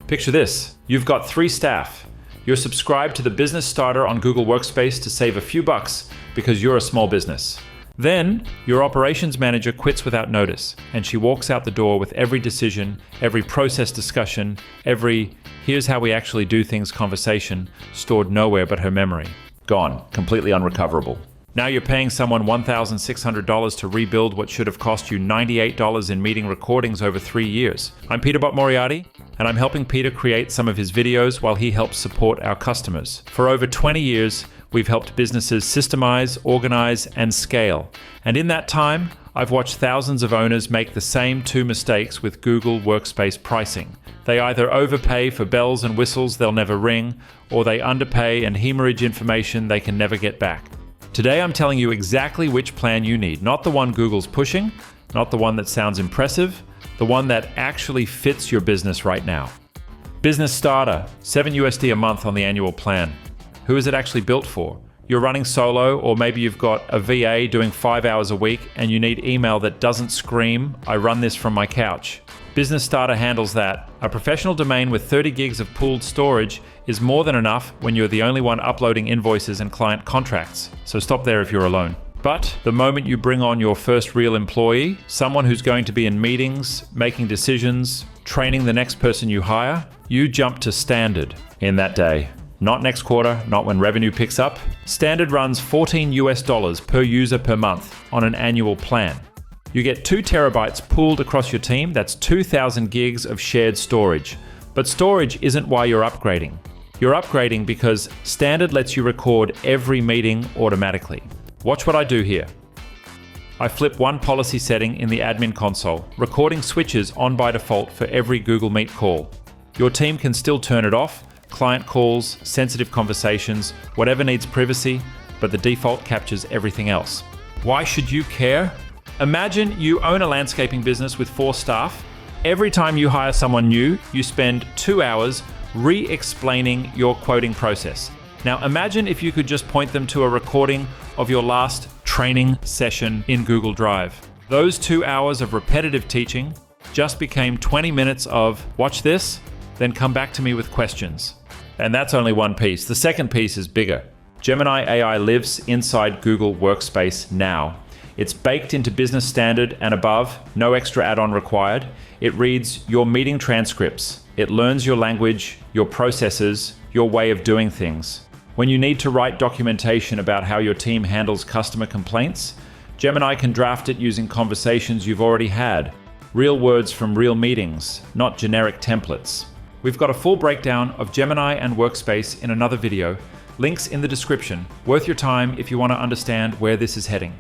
Picture this. You've got 3 staff. You're subscribed to the Business Starter on Google Workspace to save a few bucks because you're a small business. Then, your operations manager quits without notice, and she walks out the door with every decision, every process discussion, every "here's how we actually do things" conversation stored nowhere but her memory. Gone, completely unrecoverable. Now you're paying someone $1,600 to rebuild what should have cost you $98 in meeting recordings over 3 years. I'm Peter Moriarty, and I'm helping Peter create some of his videos while he helps support our customers. For over 20 years, we've helped businesses systemize, organize, and scale. And in that time, I've watched thousands of owners make the same 2 mistakes with Google Workspace pricing. They either overpay for bells and whistles they'll never ring, or they underpay and hemorrhage information they can never get back. Today I'm telling you exactly which plan you need, not the one Google's pushing, not the one that sounds impressive, the one that actually fits your business right now. Business Starter, $7 a month on the annual plan. Who is it actually built for? You're running solo, or maybe you've got a VA doing 5 hours a week and you need email that doesn't scream, "I run this from my couch." Business Starter handles that. A professional domain with 30 gigs of pooled storage is more than enough when you're the only one uploading invoices and client contracts. So stop there if you're alone. But the moment you bring on your first real employee, someone who's going to be in meetings, making decisions, training the next person you hire, you jump to Standard in that day. Not next quarter, not when revenue picks up. Standard runs $14 per user per month on an annual plan. You get 2 terabytes pooled across your team. That's 2,000 gigs of shared storage. But storage isn't why you're upgrading. You're upgrading because Standard lets you record every meeting automatically. Watch what I do here. I flip one policy setting in the admin console. Recording switches on by default for every Google Meet call. Your team can still turn it off. Client calls, sensitive conversations, whatever needs privacy, but the default captures everything else. Why should you care? Imagine you own a landscaping business with 4 staff. Every time you hire someone new, you spend 2 hours re-explaining your quoting process. Now imagine if you could just point them to a recording of your last training session in Google Drive. Those 2 hours of repetitive teaching just became 20 minutes of "watch this, then come back to me with questions." And that's only one piece. The second piece is bigger. Gemini AI lives inside Google Workspace now. It's baked into Business Standard and above, no extra add-on required. It reads your meeting transcripts. It learns your language, your processes, your way of doing things. When you need to write documentation about how your team handles customer complaints, Gemini can draft it using conversations you've already had. Real words from real meetings, not generic templates. We've got a full breakdown of Gemini and Workspace in another video. Links in the description. Worth your time if you want to understand where this is heading.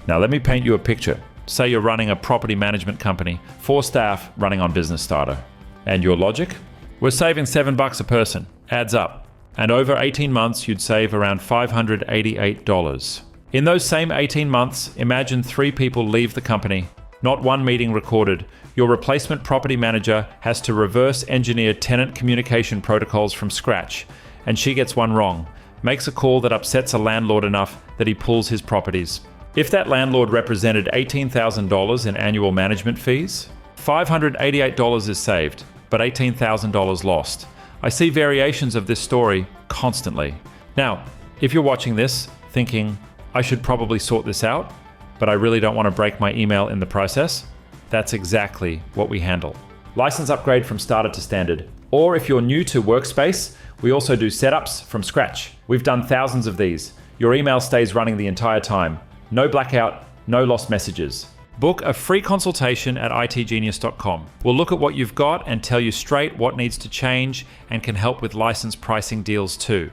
Now let me paint you a picture. Say you're running a property management company, 4 staff running on Business Starter. And your logic? We're saving $7 a person. Adds up. And over 18 months, you'd save around $588. In those same 18 months, imagine 3 people leave the company, not one meeting recorded. Your replacement property manager has to reverse engineer tenant communication protocols from scratch, and she gets one wrong, makes a call that upsets a landlord enough that he pulls his properties. If that landlord represented $18,000 in annual management fees, $588 is saved, but $18,000 lost. I see variations of this story constantly. Now, if you're watching this thinking, I should probably sort this out, but I really don't want to break my email in the process, that's exactly what we handle. License upgrade from Starter to Standard. Or if you're new to Workspace, we also do setups from scratch. We've done thousands of these. Your email stays running the entire time. No blackout, no lost messages. Book a free consultation at itGenius.com. We'll look at what you've got and tell you straight what needs to change and can help with license pricing deals too.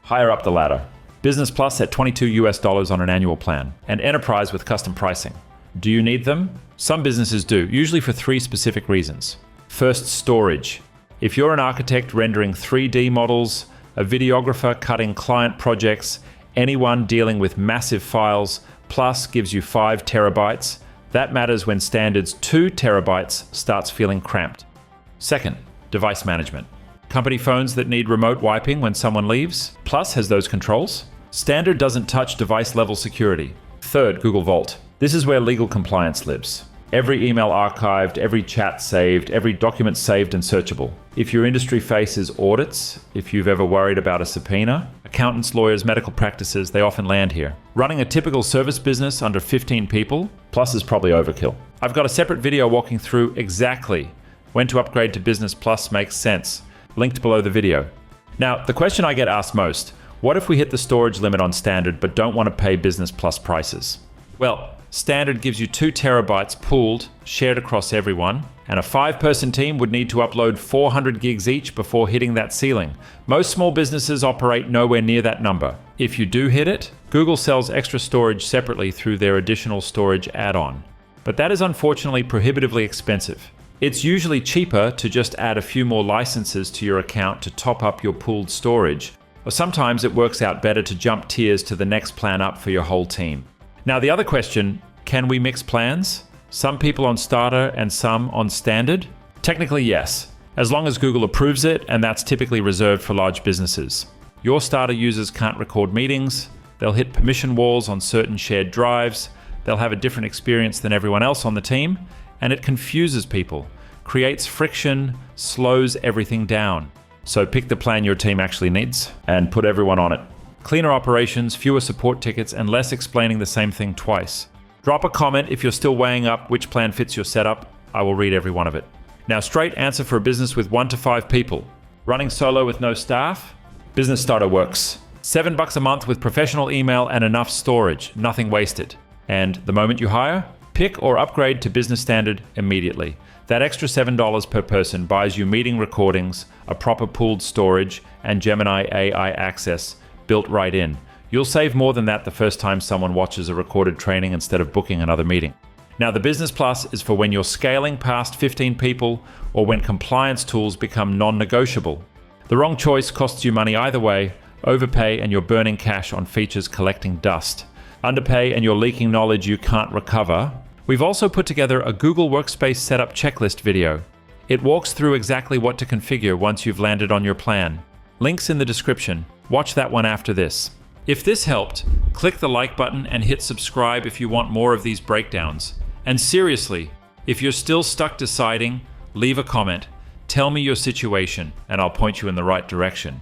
Higher up the ladder. Business Plus at $22 on an annual plan, and Enterprise with custom pricing. Do you need them? Some businesses do, usually for 3 specific reasons. First, storage. If you're an architect rendering 3D models, a videographer cutting client projects, anyone dealing with massive files, Plus gives you 5 terabytes, that matters when Standard's 2 terabytes starts feeling cramped. Second, device management. Company phones that need remote wiping when someone leaves, Plus has those controls. Standard doesn't touch device-level security. Third, Google Vault. This is where legal compliance lives. Every email archived, every chat saved, every document saved and searchable. If your industry faces audits, if you've ever worried about a subpoena, accountants, lawyers, medical practices, they often land here. Running a typical service business under 15 people, plus is probably overkill. I've got a separate video walking through exactly when to upgrade to Business Plus makes sense, linked below the video. Now, the question I get asked most, what if we hit the storage limit on Standard but don't want to pay Business Plus prices? Well, Standard gives you 2 terabytes pooled, shared across everyone, and a 5-person team would need to upload 400 gigs each before hitting that ceiling. Most small businesses operate nowhere near that number. If you do hit it, Google sells extra storage separately through their additional storage add-on. But that is unfortunately prohibitively expensive. It's usually cheaper to just add a few more licenses to your account to top up your pooled storage, or sometimes it works out better to jump tiers to the next plan up for your whole team. Now the other question, can we mix plans? Some people on Starter and some on Standard? Technically yes, as long as Google approves it, and that's typically reserved for large businesses. Your Starter users can't record meetings, they'll hit permission walls on certain shared drives, they'll have a different experience than everyone else on the team, and it confuses people, creates friction, slows everything down. So pick the plan your team actually needs and put everyone on it. Cleaner operations, fewer support tickets, and less explaining the same thing twice. Drop a comment if you're still weighing up which plan fits your setup. I will read every one of it. Now, straight answer for a business with 1 to 5 people. Running solo with no staff? Business Starter works. $7 a month with professional email and enough storage, nothing wasted. And the moment you hire, pick or upgrade to Business Standard immediately. That extra $7 per person buys you meeting recordings, a proper pooled storage, and Gemini AI access built right in. You'll save more than that the first time someone watches a recorded training instead of booking another meeting. Now, the Business Plus is for when you're scaling past 15 people or when compliance tools become non-negotiable. The wrong choice costs you money either way, overpay and you're burning cash on features collecting dust. Underpay and you're leaking knowledge you can't recover. We've also put together a Google Workspace setup checklist video. It walks through exactly what to configure once you've landed on your plan. Links in the description. Watch that one after this. If this helped, click the like button and hit subscribe if you want more of these breakdowns. And seriously, if you're still stuck deciding, leave a comment. Tell me your situation and I'll point you in the right direction.